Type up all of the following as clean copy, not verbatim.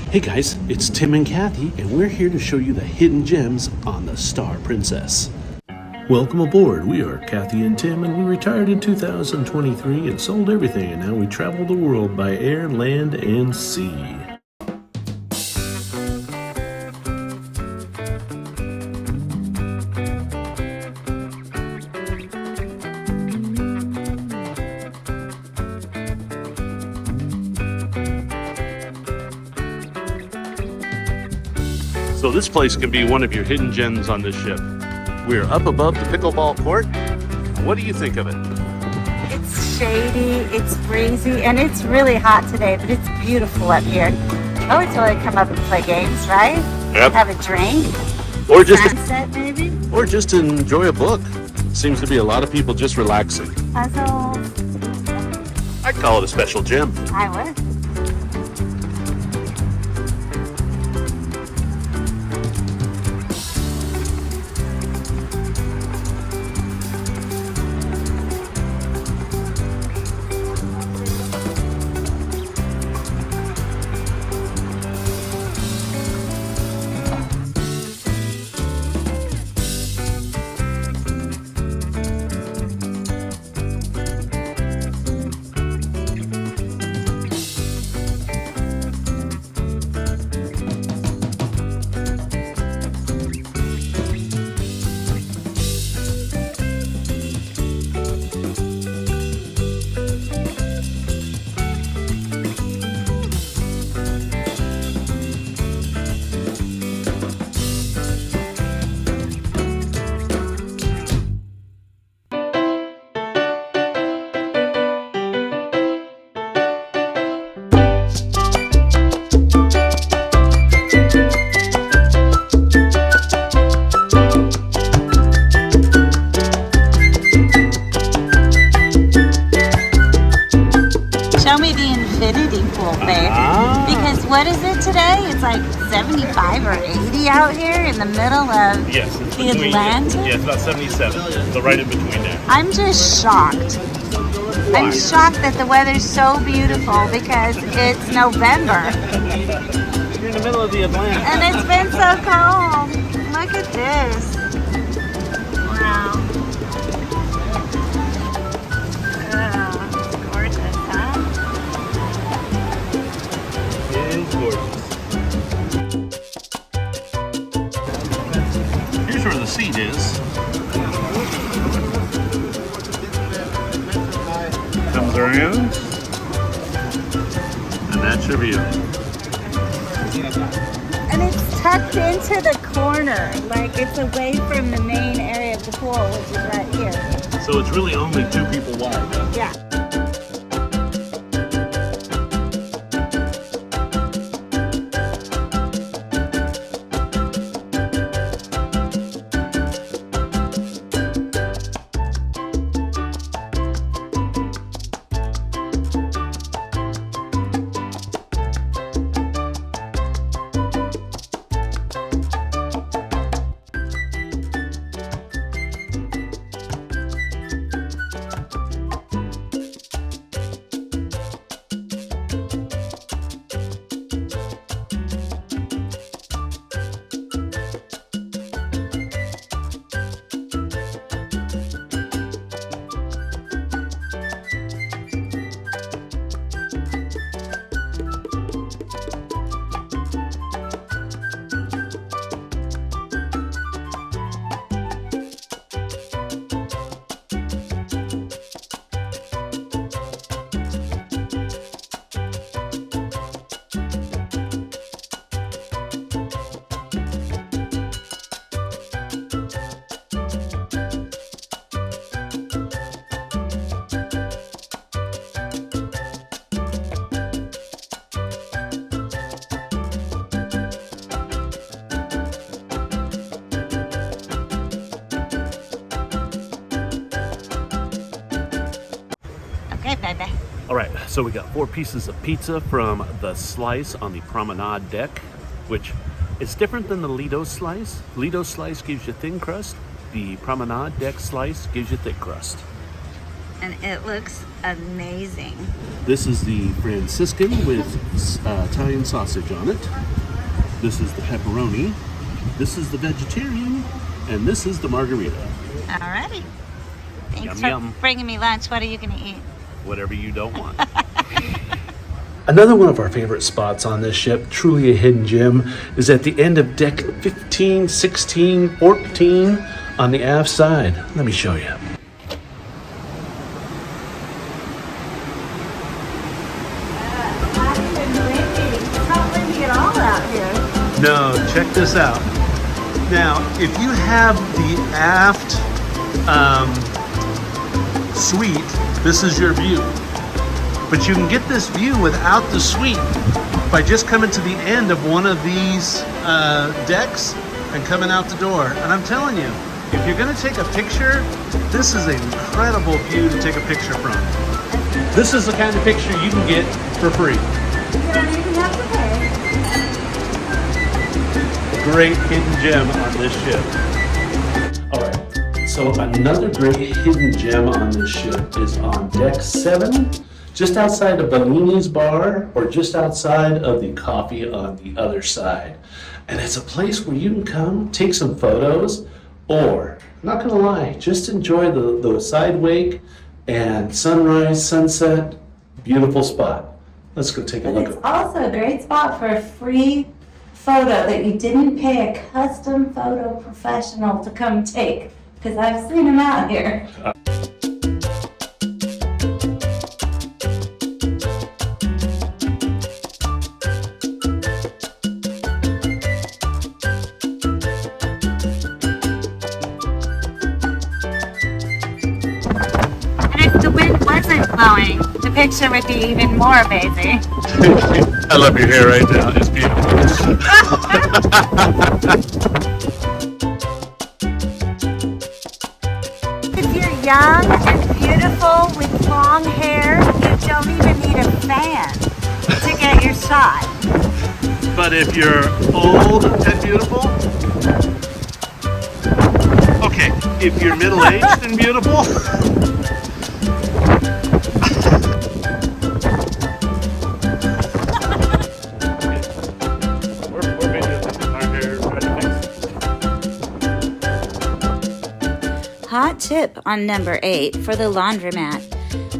Hey guys, it's Tim and Kathy, and we're here to show you the hidden gems on the Star Princess. Welcome aboard. We are Kathy and Tim, and we retired in 2023 and sold everything, and now we travel the world by air, land, and sea. So this place can be one of your hidden gems on this ship. We're up above the pickleball court. What do you think of it? It's shady, it's breezy, and it's really hot today, but it's beautiful up here. I would totally come up and play games, right? Yep. Have a drink, Or just sunset maybe. or just enjoy a book. Seems to be a lot of people just relaxing. Puzzles. I'd call it a special gem. I would. Show me the infinity pool, babe. Because what is it today? It's like 75 or 80 out here in the middle of Yes, it's the Atlantic. Yeah, it's about 77. So right in between there. I'm just shocked. I'm shocked that the weather's so beautiful because it's November You're in the middle of the Atlantic. and it's been so cold. Look at this. Wow. Oh, it's gorgeous, huh? It is gorgeous. Here's where the seat is. Comes around. And that's your view. And it's tucked into the corner, like it's away from the main area of the pool, which is right here. So it's really only 2 people wide. Yeah. Baby. All right, so we got 4 pieces of pizza from the slice on the Promenade deck, which is different than the Lido slice. Lido slice gives you thin crust. The Promenade deck slice gives you thick crust. and it looks amazing. This is the Franciscan with Italian sausage on it. This is the pepperoni. This is the vegetarian, and this is the margarita. Alrighty. Thanks Yum, for yum. bringing me lunch. What are you gonna eat? Whatever you don't want. Another one of our favorite spots on this ship, truly a hidden gem, is at the end of deck 15, 16, 14 on the aft side. Let me show you. No, check this out. Now, if you have the aft suite, this is your view. But you can get this view without the suite by just coming to the end of one of these decks and coming out the door. And I'm telling you, if you're gonna take a picture, this is an incredible view to take a picture from. This is the kind of picture you can get for free. You don't even have to pay. Great hidden gem on this ship. All right, so another great hidden gem on this ship is on deck 7, just outside of Bellini's bar, or just outside of the coffee on the other side. And it's a place where you can come, take some photos, or, not gonna lie, just enjoy the sidewake and sunrise, sunset, beautiful spot. Let's go take a look. It's also a great spot for a free photo that you didn't pay a custom photo professional to come take, because I've seen them out here. And if the wind wasn't blowing, the picture would be even more amazing. I love your hair right now, it's beautiful. If you're young and beautiful with long hair, you don't even need a fan to get your shot. But if you're old and beautiful, okay, if you're middle-aged and beautiful, Hot tip on number 8 for the laundromat.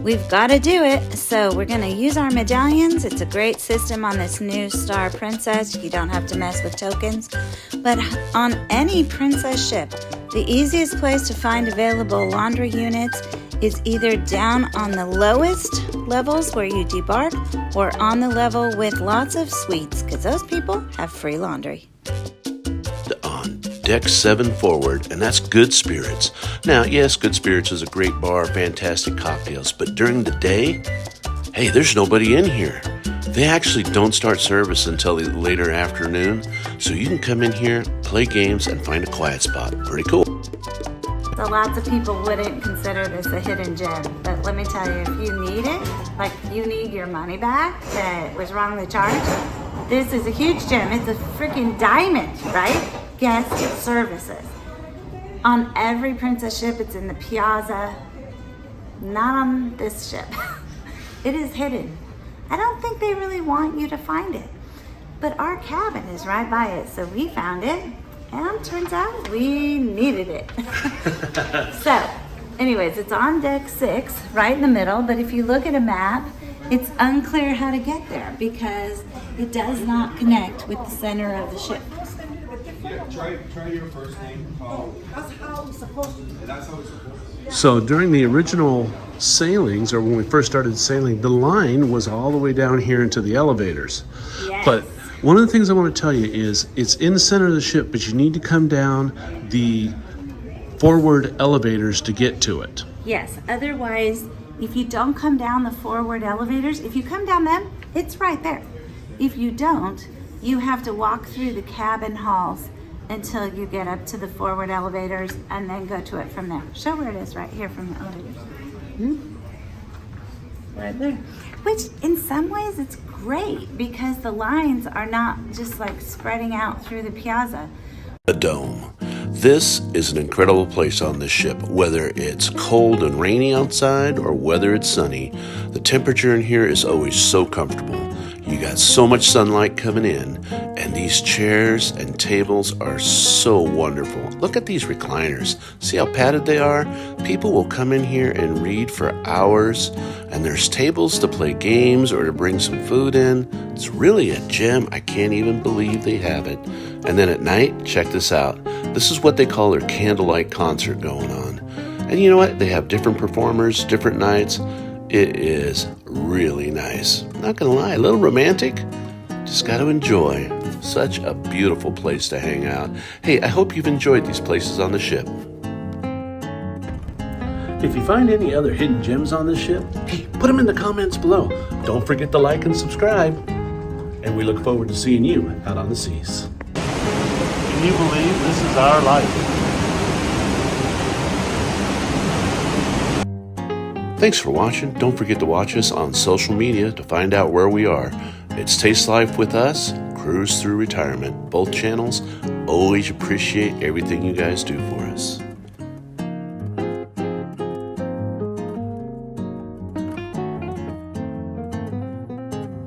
We've got to do it, so we're going to use our medallions. It's a great system on this new Star Princess. You don't have to mess with tokens. But on any princess ship, the easiest place to find available laundry units is either down on the lowest levels where you debark, or on the level with lots of suites, because those people have free laundry. on deck 7 forward, and that's Good Spirits. Now, yes, Good Spirits is a great bar, fantastic cocktails, but during the day, hey, there's nobody in here. They actually don't start service until the later afternoon, so you can come in here, play games, and find a quiet spot. Pretty cool. So lots of people wouldn't consider this a hidden gem, but let me tell you, if you need it, like you need your money back that was wrongly charged, this is a huge gem. It's a freaking diamond, right? Guest services. On every princess ship, it's in the piazza. Not on this ship. It is hidden. I don't think they really want you to find it. But our cabin is right by it, so we found it. And turns out we needed it. So, anyways, it's on deck 6, right in the middle, but if you look at a map, it's unclear how to get there because it does not connect with the center of the ship. Yeah, try your first name. That's how it's supposed to be. That's how it's supposed to be. So during the original sailings, or when we first started sailing, the line was all the way down here into the elevators. Yes. But one of the things I want to tell you is it's in the center of the ship, but you need to come down the forward elevators to get to it. Yes, otherwise, if you don't come down the forward elevators, if you come down them, it's right there. If you don't, you have to walk through the cabin halls until you get up to the forward elevators and then go to it from there. Show where it is right here from the elevators. Right there. Which in some ways it's great because the lines are not just like spreading out through the piazza. The dome. This is an incredible place on this ship. Whether it's cold and rainy outside or whether it's sunny, the temperature in here is always so comfortable. You got so much sunlight coming in, and these chairs and tables are so wonderful. Look at these recliners. See how padded they are? People will come in here and read for hours, and there's tables to play games or to bring some food in. It's really a gem. I can't even believe they have it. And then at night, check this out. This is what they call their candlelight concert going on. And you know what? They have different performers, different nights. It is really nice. Not gonna lie, a little romantic. Just got to enjoy. Such a beautiful place to hang out. Hey, I hope you've enjoyed these places on the ship. If you find any other hidden gems on the ship, hey, put them in the comments below. Don't forget to like and subscribe. And we look forward to seeing you out on the seas. Can you believe this is our life? Thanks for watching. Don't forget to watch us on social media to find out where we are. It's Taste Life with us, Cruise Through Retirement. Both channels. Always appreciate everything you guys do for us.